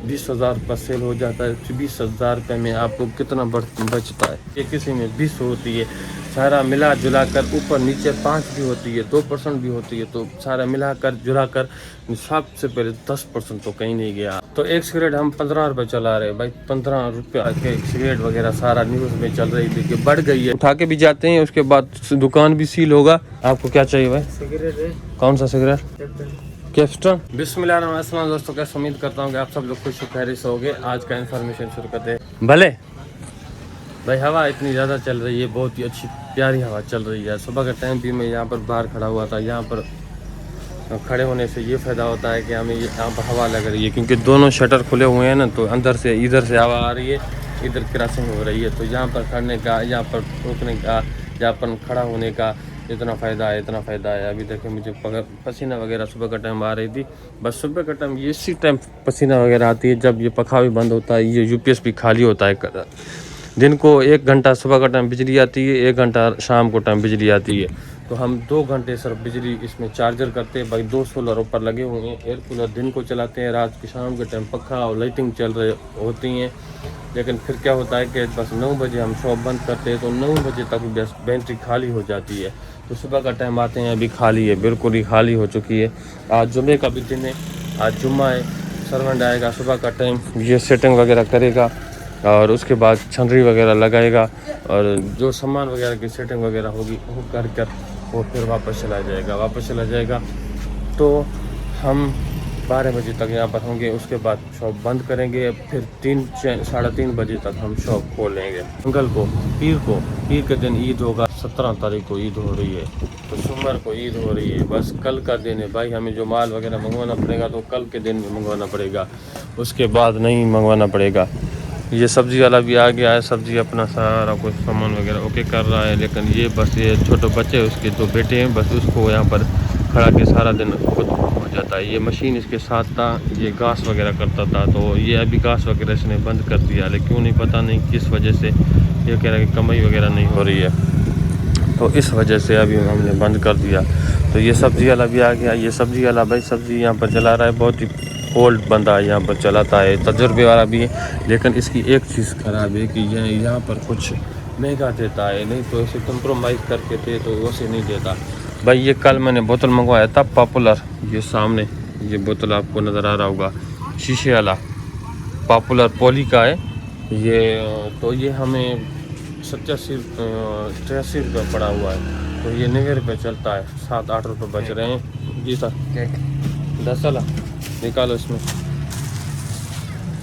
20,000 रुपये सेल हो जाता है। 20,000 रुपये में आपको कितना बचता है? ये किसी में 20 होती है, सारा मिला जुला कर ऊपर नीचे 5 भी होती है, 2% भी होती है, तो सारा मिलाकर जुलाकर सबसे पहले 10% तो कहीं नहीं गया। तो एक सिगरेट हम 15 रुपये चला रहे हैं भाई, 15 रुपये के सिगरेट वगैरह सारा न्यूज़ में चल रही थी कि बढ़ गई है। उठा के भी जाते हैं, उसके बाद दुकान भी सील होगा। आपको क्या चाहिए भाई? सिगरेट है। कौन सा सिगरेट? कैप्टन। बिस्मिल्लाहिर्रहमानिर्रहीम दोस्तों, कैसे उम्मीद करता हूँ कि आप सब लोग खुश खैरियत से होंगे। आज का इन्फॉर्मेशन शुरू करते हैं। भले भाई हवा इतनी ज़्यादा चल रही है, बहुत ही अच्छी प्यारी हवा चल रही है। सुबह का टाइम भी मैं यहाँ पर बाहर खड़ा हुआ था। यहाँ पर खड़े होने से ये फ़ायदा होता है कि हमें यहाँ पर हवा लग रही है, क्योंकि दोनों शटर खुले हुए हैं ना, तो अंदर से इधर से हवा आ रही है, इधर क्रॉसिंग हो रही है। तो यहाँ पर खड़ने का, यहाँ पर रुकने का, यहाँ पर खड़ा होने का इतना फ़ायदा है, इतना फ़ायदा है। अभी देखिए मुझे पसीना वगैरह सुबह का टाइम आ रही थी। बस सुबह का टाइम ये इसी टाइम पसीना वगैरह आती है जब ये पंखा भी बंद होता है, ये यूपीएस भी खाली होता है। दिन को 1 घंटा सुबह का टाइम बिजली आती है, 1 घंटा शाम को टाइम बिजली आती है। तो हम 2 घंटे सिर्फ बिजली इसमें चार्जर करते हैं भाई। 2 सोलर ऊपर लगे हुए हैं। एयर कूलर दिन को चलाते हैं, रात की शाम के टाइम पंखा और लाइटिंग चल रही होती हैं। लेकिन फिर क्या होता है कि बस 9 बजे हम शॉप बंद करते हैं, तो 9 बजे तक बस बैटरी खाली हो जाती है। तो सुबह का टाइम आते हैं, अभी खाली है, बिल्कुल ही खाली हो चुकी है। आज जुम्मे का भी दिन है, आज जुम्मा है। सर्वेंट आएगा सुबह का टाइम, ये सेटिंग वगैरह करेगा और उसके बाद छनरी वगैरह लगाएगा, और जो सामान वगैरह की सेटिंग वगैरह होगी वो कर वो फिर वापस चला जाएगा। तो हम 12 बजे तक यहाँ पर होंगे, उसके बाद शॉप बंद करेंगे। फिर 3 3:30 बजे तक हम शॉप खोलेंगे। मंगल को, पीर के दिन ईद होगा। 17 तारीख को ईद हो रही है, तो सोमवार को ईद हो रही है। बस कल का दिन है भाई। हमें जो माल वगैरह मंगवाना पड़ेगा तो कल के दिन में मंगवाना पड़ेगा, उसके बाद नहीं मंगवाना पड़ेगा। ये सब्ज़ी वाला भी आ गया है, सब्ज़ी अपना सारा कुछ सामान वगैरह ओके कर रहा है। लेकिन ये बस ये छोटे बच्चे, उसके 2 बेटे हैं, बस उसको यहाँ पर खड़ा के सारा दिन खुद हो जाता है। ये मशीन इसके साथ था, ये घास वगैरह करता था, तो ये अभी घास वगैरह इसने बंद कर दिया। लेकिन क्यों नहीं पता नहीं किस वजह से, ये कह रहा है कि कमाई वगैरह नहीं हो रही है, तो इस वजह से अभी हमने बंद कर दिया। तो ये सब्ज़ी वाला भी आ गया। ये सब्ज़ी वाला भाई सब्ज़ी यहाँ पर चला रहा है, बहुत ही ओल्ड बंदा यहाँ पर चलाता है, तजुर्बे वाला भी है। लेकिन इसकी एक चीज़ ख़राब है कि यहाँ पर कुछ महंगा देता है, नहीं तो ऐसे कंप्रोमाइज़ करके थे तो वैसे नहीं देता भाई। ये कल मैंने बोतल मंगवाया था पॉपुलर, ये सामने ये बोतल आपको नज़र आ रहा होगा, शीशे वाला पॉपुलर पॉली का है ये। तो ये हमें 83 रुपये पड़ा हुआ है, तो ये 90 रुपये चलता है, 7-8 रुपये बच रहे हैं। जी सर 10 वाला निकालो इसमें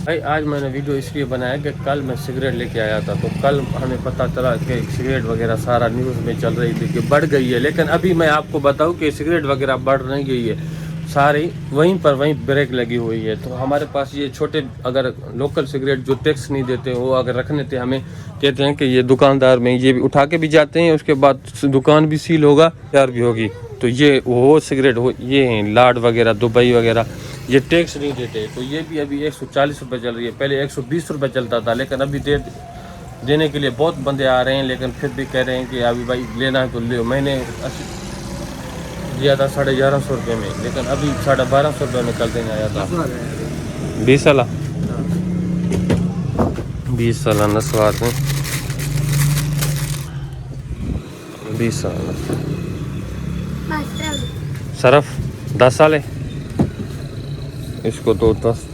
भाई। आज मैंने वीडियो इसलिए बनाया कि कल मैं सिगरेट लेके आया था, तो कल हमें पता चला कि सिगरेट वगैरह सारा न्यूज़ में चल रही थी कि बढ़ गई है। लेकिन अभी मैं आपको बताऊं कि सिगरेट वगैरह बढ़ नहीं गई है, सारी वहीं ब्रेक लगी हुई है। तो हमारे पास ये छोटे अगर लोकल सिगरेट जो टैक्स नहीं देते वो अगर रखने थे, हमें कहते हैं कि ये दुकानदार में ये भी उठा के भी जाते हैं, उसके बाद दुकान भी सील होगा, तैयार भी होगी। तो ये वो सिगरेट हो, ये हैं लाड वगैरह, दुबई वगैरह, ये टैक्स नहीं देते। तो ये भी अभी 140 रुपये चल रही है, पहले 120 रुपये चलता था। लेकिन अभी देने के लिए बहुत बंदे आ रहे हैं, लेकिन फिर भी कह रहे हैं कि अभी भाई लेना है तो ले। मैंने दिया था 1150 रुपये में, लेकिन अभी 1250 रुपये में कल दिन आया था। 20 वाला 20 वाला नस्वार में 20 वाला सरफ 10 वाले, इसको तो 10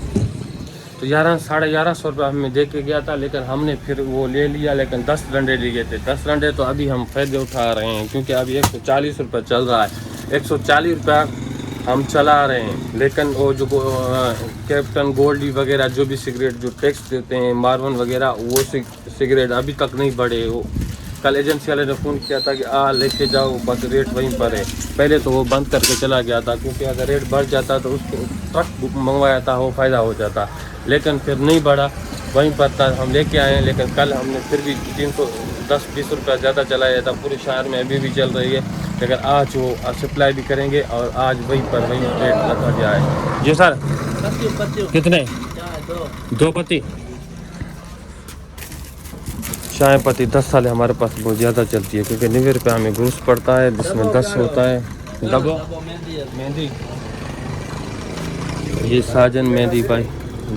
तो 1100-1150 रुपये हमें दे के गया था। लेकिन हमने फिर वो ले लिया, लेकिन 10 डंडे लिए थे, 10 डंडे। तो अभी हम फ़ायदे उठा रहे हैं, क्योंकि अभी 140 रुपये चल रहा है, 140 रुपया हम चला रहे हैं। लेकिन वो जो कैप्टन गोल्डी वगैरह जो भी सिगरेट जो टैक्स देते हैं, मार्वन वगैरह, वो सिगरेट अभी तक नहीं बढ़े। वो कल एजेंसी वाले ने फ़ोन किया था कि लेके जाओ, बस रेट वहीं पर है। पहले तो वो बंद करके चला गया था, क्योंकि अगर रेट बढ़ जाता तो उसको ट्रक मंगवाया था, वो फ़ायदा हो जाता। लेकिन फिर नहीं बढ़ा, वहीं पर था, हम लेके आए हैं। लेकिन कल हमने फिर भी 310-20 रुपया ज़्यादा चलाया था। पूरे शहर में अभी भी चल रही है, लेकिन आज वो सप्लाई भी करेंगे और आज वहीं पर वहीं रेट रखा गया है। जी सर कितने? 2 पत्ती चाय पत्ती 10 साल हमारे पास बहुत ज़्यादा चलती है, क्योंकि 90 रुपये हमें ग्रूस पड़ता है, जिसमें 10 होता है। डबो मेहंदी, ये साजन मेहंदी भाई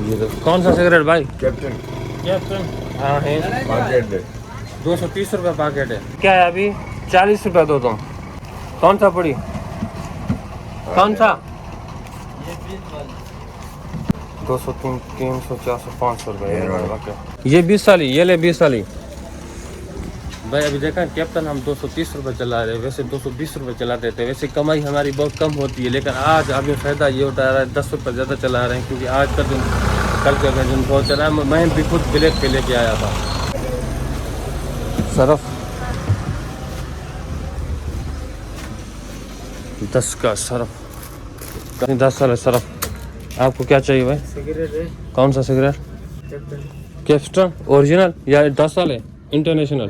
ये तो कौन सा सिगरेट भाई? Captain captain. हाँ है, मार्केट है 230 रुपये पैकेट है। क्या है अभी? 40 रुपये दो तुम। कौन सा पड़ी? कौन सा? 200, 300, 400, 500 रुपये। ये 20 वाली, ये ले 20 वाली। भाई अभी देखा कैप्टन हम 230 रुपये चला रहे, वैसे 220 रुपये चलाते थे। वैसे कमाई हमारी बहुत कम होती है, लेकिन आज अभी फ़ायदा ये उठा रहा है, 10 रुपये ज़्यादा चला रहे हैं, क्योंकि आज का दिन कल का दिन बहुत चला है। मैं भी खुद ब्लैक पे लेके आया था सरफ 10 का सरफ, 10 वाला सरफ। आपको क्या चाहिए भाई? सिगरेट है। कौन सा सिगरेट? कैप्टन ओरिजिनल या 10 वाले इंटरनेशनल?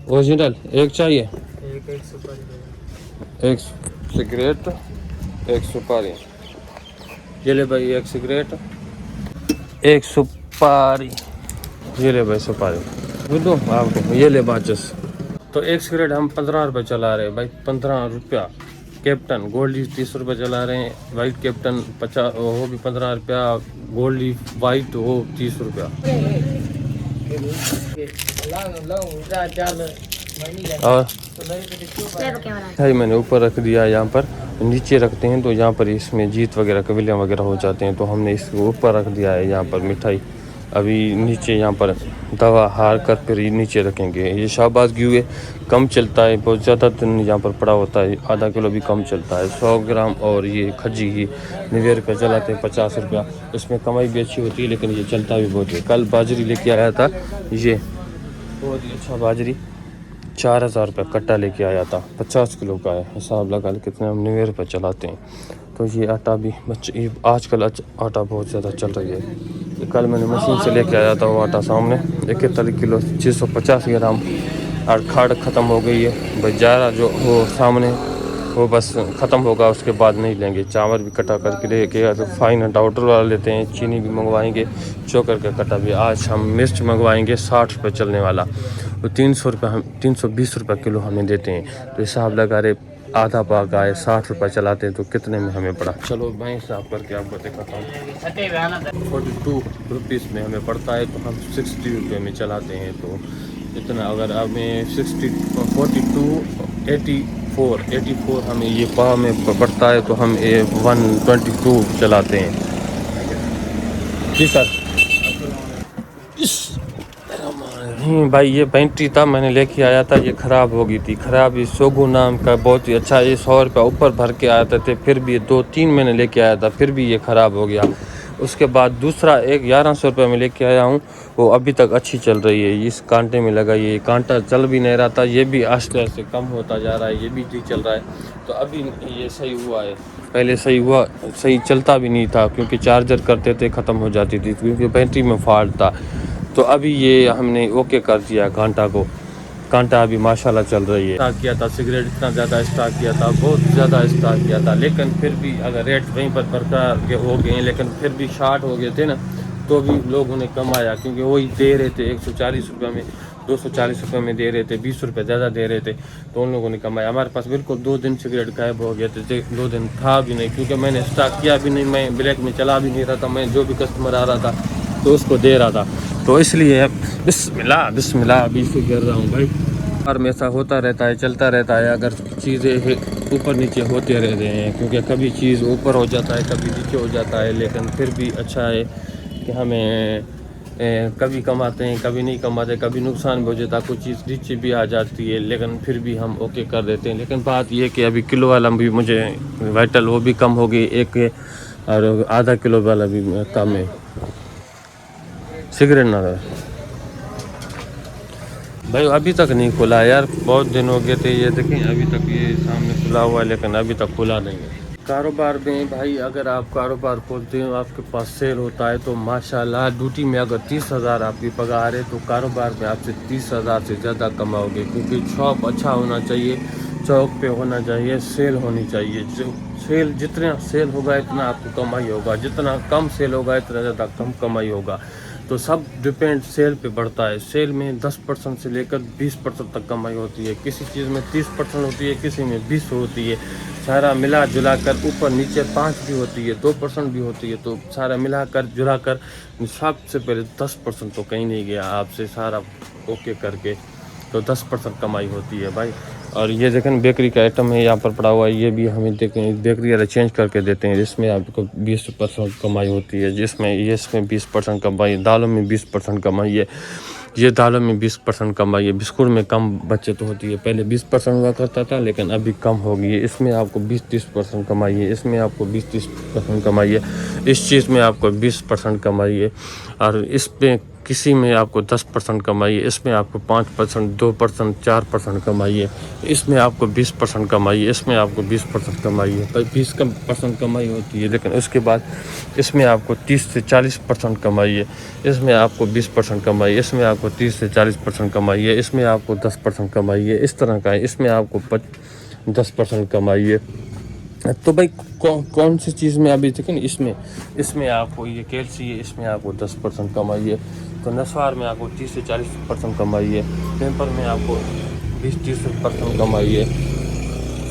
ओरिजिनल एक चाहिए। एक सुपारी। एक सिगरेट, एक सुपारी। ये ले भाई एक सिगरेट, एक सुपारी। ये ले भाई सुपारी दो आपको। ये ले बाचस। तो एक सिगरेट हम 15 रुपये चला रहे हैं भाई, 15 रुपया। कैप्टन गोल्ड लीफ 30 रुपये चला रहे हैं। वाइट कैप्टन 50, वो भी 15 रुपया। गोल्ड लीफ वाइट वो 30 रुपया। और भाई मैंने ऊपर रख दिया, यहाँ पर नीचे रखते हैं तो यहाँ पर इसमें जीत वगैरह कविलियाँ वगैरह हो जाते हैं, तो हमने इसको ऊपर रख दिया है। यहाँ पर मिठाई अभी नीचे, यहाँ पर दवा हार कर फिर नीचे रखेंगे। ये शाहबाज घी है, कम चलता है, बहुत ज़्यादा दिन यहाँ पर पड़ा होता है, आधा किलो भी कम चलता है। 100 ग्राम। और ये खजी घी 90 रुपये चलाते हैं, 50 रुपया। इसमें कमाई भी अच्छी होती है, लेकिन ये चलता भी बहुत है। कल बाजरी लेके आया था, ये बहुत ही अच्छा बाजरी 4000 रुपये कट्टा लेके आया था, 50 किलो का है। हिसाब लगा ले कितने हम 90 रुपये चलाते हैं। तो ये आटा भी ये आजकल आटा बहुत ज़्यादा चल रही है। कल मैंने मशीन से लेके आया था वो आटा, सामने 71 किलो 650 ग्राम। और खाड़ ख़त्म हो गई है भाई, ज़्यादा जो वो सामने वो बस ख़त्म होगा, उसके बाद नहीं लेंगे। चावल भी कटा करके लेके तो फाइन डाउटर वाला लेते हैं। चीनी भी मंगवाएंगे, चोकर का कटा भी। आज हम मिर्च मंगवाएंगे 60 रुपये चलने वाला, तो 300 रुपये हम 320 रुपये किलो हमें देते हैं। तो हिसाब लगा रहे आधा पाक आए 60 रुपये चलाते हैं, तो कितने में हमें पड़ा? चलो मैं हिसाब करके आपको दिखाता हूँ। 42 रुपीज़ में हमें पड़ता है, तो हम 60 रुपये में चलाते हैं। तो इतना अगर हमें 84 हमें ये पाव में पड़ता है, तो हम 122 चलाते हैं। जी सर। भाई ये बैटरी था, मैंने लेके आया था, ये ख़राब हो गई थी। ख़राब ये सोगो नाम का बहुत ही अच्छा, ये 100 रुपये ऊपर भर के आते थे, फिर भी 2-3 मैंने लेके आया था, फिर भी ये ख़राब हो गया। उसके बाद दूसरा एक 1100 रुपये में लेके आया हूँ, वो अभी तक अच्छी चल रही है। इस कांटे में लगा, ये कांटा चल भी नहीं रहा था, ये भी आस्ते आस्ते कम होता जा रहा है, ये भी ठीक चल रहा है। तो अभी ये सही हुआ है, पहले सही हुआ, सही चलता भी नहीं था, क्योंकि चार्जर करते थे ख़त्म हो जाती थी, क्योंकि बैटरी में फॉल्ट था। तो अभी ये हमने ओके कर दिया कांटा को, कांटा अभी माशाल्लाह चल रही है। स्टार्ट किया था सिगरेट, इतना ज़्यादा स्टार्ट किया था, बहुत ज़्यादा स्टार्ट किया था, लेकिन फिर भी अगर रेट वहीं पर बरकरार के हो गए, लेकिन फिर भी शार्ट हो गए थे ना, तो भी लोगों ने कमाया, क्योंकि वही दे रहे थे 140 रुपये में, 240 रुपये में दे रहे थे, 20 रुपये ज़्यादा दे रहे थे, तो उन लोगों ने कमाया। हमारे पास बिल्कुल 2 दिन सिगरेट गायब हो गए थे, 2 दिन था भी नहीं, क्योंकि मैंने स्टार्ट किया भी नहीं, मैं ब्लैक में चला भी नहीं रहा था, मैं जो भी कस्टमर आ रहा था तो उसको दे रहा था। तो इसलिए बिस्मिल्लाह बिस्मिल्लाह अभी से गिर रहा हूँ भाई। और में ऐसा होता रहता है, चलता रहता है, अगर चीज़ें ऊपर नीचे होते रहते हैं, क्योंकि कभी चीज़ ऊपर हो जाता है, कभी नीचे हो जाता है, लेकिन फिर भी अच्छा है कि हमें कभी कमाते हैं, कभी नहीं कमाते, कभी नुकसान भी हो जाता है, कुछ चीज़ नीचे भी आ जाती है, लेकिन फिर भी हम ओके कर देते हैं। लेकिन बात ये कि अभी किलो वाला भी मुझे वाइटल वो भी कम हो गई, एक और आधा किलो वाला भी कम है सिगरेट ना भाई। अभी तक नहीं खुला यार, बहुत दिन हो गए थे, ये देखें अभी तक ये सामने खुला हुआ है, लेकिन अभी तक खुला नहीं है। कारोबार में भाई अगर आप कारोबार खोलते हो, आपके पास सेल होता है, तो माशाल्लाह ड्यूटी में अगर 30,000 आपकी पगार है, तो कारोबार में आपसे 30,000 से ज़्यादा कमाओगे, क्योंकि शॉप अच्छा होना चाहिए, चौक पे होना चाहिए, सेल होनी चाहिए। जो सेल जितना सेल होगा इतना आपको कमाई होगा, जितना कम सेल होगा इतना ज़्यादा कम कमाई होगा। तो सब डिपेंड सेल पे बढ़ता है। सेल में 10% से लेकर 20% तक कमाई होती है, किसी चीज़ में 30% होती है, किसी में 20 होती है, सारा मिला जुला कर ऊपर नीचे 5 भी होती है, 2% भी होती है। तो सारा मिला कर जुला कर सबसे पहले 10% तो कहीं नहीं गया आपसे, सारा ओके करके तो 10% कमाई होती है भाई। और ये देखें बेकरी का आइटम है यहाँ पर पड़ा हुआ है, ये भी हमें देखें बेकरी वाले चेंज करके देते हैं, जिसमें आपको 20% कमाई होती है, जिसमें ये इसमें 20% कमाई, दालों में 20% कमाई है, ये दालों में 20% कमाई है। बिस्कुट में कम बचत होती है, पहले 20% हुआ करता था लेकिन अभी कम हो गई है। इसमें आपको 20-30% कमाई है, इसमें आपको 20-30% कमाई है, इस चीज़ में आपको 20% कमाई है, और इस पे किसी में आपको 10% कमाई है, इसमें आपको 5%, 2%, 4% कमाई है, इसमें आपको 20% कमाई है, इसमें आपको 20% कमाई है। भाई 20% कमाई होती है, लेकिन उसके बाद इसमें आपको 30 से 40% कमाई है, इसमें आपको 20% कमाई है, इसमें आपको 30 से 40% कमाई है, इसमें आपको 10% कमाई है, इस तरह का है, इसमें आपको 10% कमाई है। तो भाई कौन सी चीज़ में अभी देखें इसमें आपको ये कैल्सी है, इसमें आपको 10% कमाई है। तो नस्वार में आपको 30 से 40% कमाई है, पेपर में आपको 20-30% कमाई है।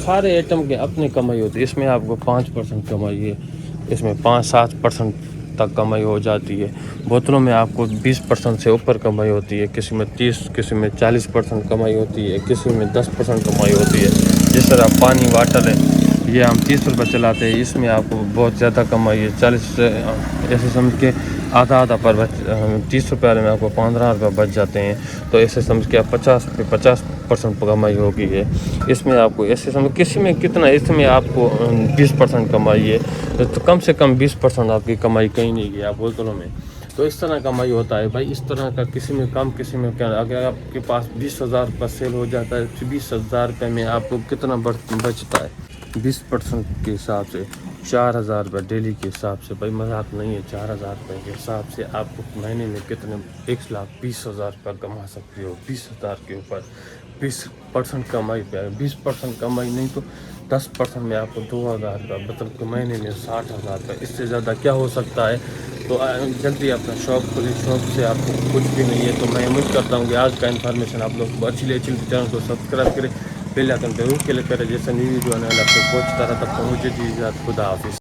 सारे आइटम के अपने कमाई होती है, इसमें आपको 5% कमाई है, इसमें 5-7% तक कमाई हो जाती है। बोतलों में आपको 20% से ऊपर कमाई होती है, किसी में 30, किसी में 40% कमाई होती है, किसी में 10% कमाई होती है। जिस तरह पानी वाटर है, ये हम 30 रुपये चलाते हैं, इसमें आपको बहुत ज़्यादा कमाई है, 40 ऐसे समझ के आधा पर 30 रुपये वाले में आपको 15 रुपये बच जाते हैं। तो ऐसे समझ के आप 50% कमाई होगी है। इसमें आपको ऐसे समझ किसी में कितना, इसमें आपको 20% कमाई है, तो कम से कम 20% आपकी कमाई कहीं नहीं गई आप बोतलों में। तो इस तरह कमाई होता है भाई, इस तरह का किसी में कम किसी में क्या। अगर आपके पास 20,000 रुपये सेल हो जाता है तो 20,000 रुपये में आपको कितना बचता है 20% के हिसाब से 4,000 रुपये डेली के हिसाब से। भाई मजाक नहीं है, 4,000 रुपये के हिसाब से आपको महीने में कितने 1,20,000 रुपये कमा सकते हो। 20,000 के ऊपर 20% कमाई पे है, 20% कमाई नहीं तो 10% में आपको 2,000 रुपये, मतलब कि महीने में 60,000 रुपये। इससे ज़्यादा क्या हो सकता है। तो जल्दी अपना शॉप खोलिए, शॉप से आपको कुछ भी नहीं है। तो मैं उम्मीद करता हूँ कि आज का इन्फॉर्मेशन आप लोग को अच्छी लगी। चैनल को सब्सक्राइब करें, बेल आइकन जरूर क्लिक करें, जैसे न्यू वीडियो आने वाला आपको पहुँचता रहा। तब पहुँचे दीजिए, खुदा हाफिज़।